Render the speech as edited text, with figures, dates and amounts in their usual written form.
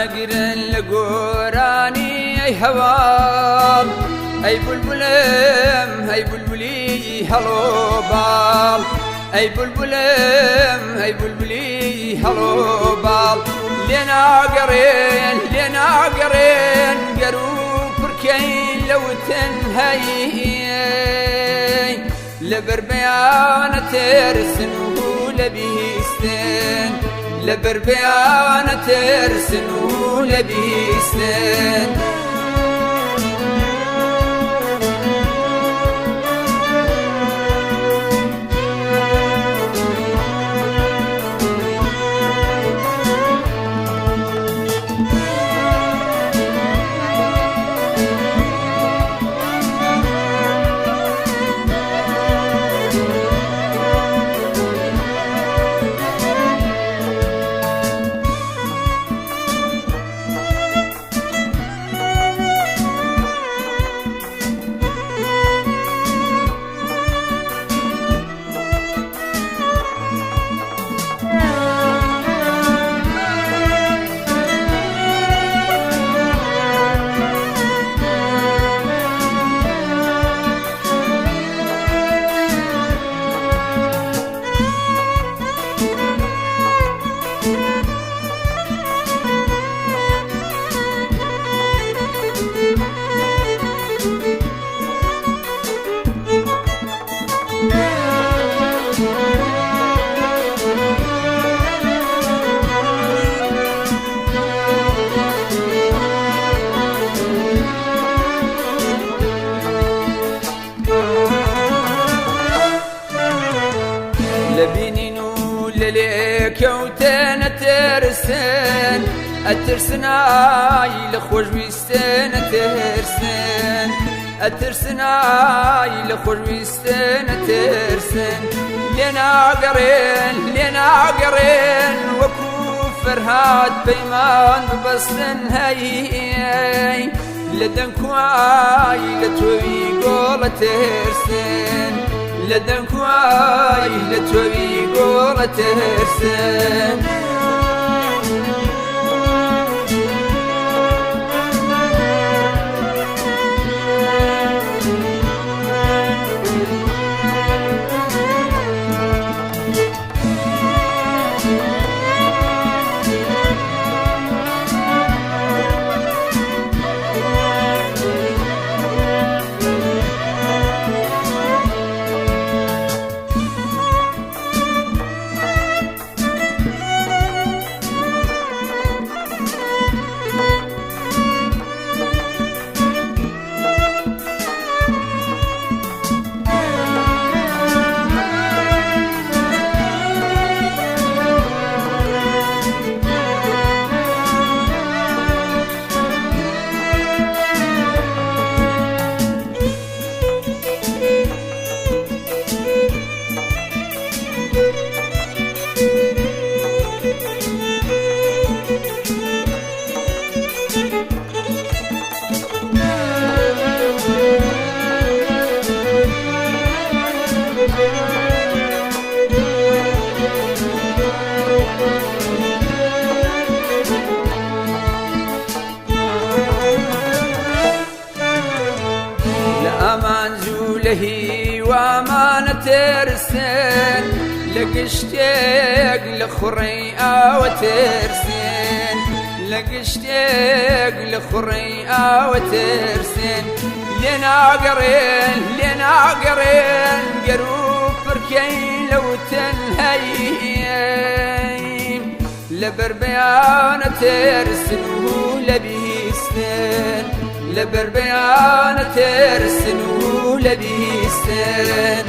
مقرن لقوراني أي هوال أي بلبلم أي بلبلي هلو بال أي بلبلم أي بلبلي هلو بال لنا قرين قرو بركين لو تنهي لبربيان ترسن ولبيستن لبربيان ترسن ولبيستن لبينينو لليك وتانا ترسن الترسناي لخوش ويستن الترسن الترسناي لخوش ويستن الترسن لنا قرين وكفر هاد بيمان ببسن هاي لدنكواي لتوي قول ترسن لدنكواي لتوي قول ترسن لأمان زولهي وأمان ترسن لقشتيق لخريئة وترسن لقشتيق لخريئة وترسن لنا قرين قروب بركين لو تنهي لبربيان ترسن ولبيستن لبربيان ترسن ولبيستن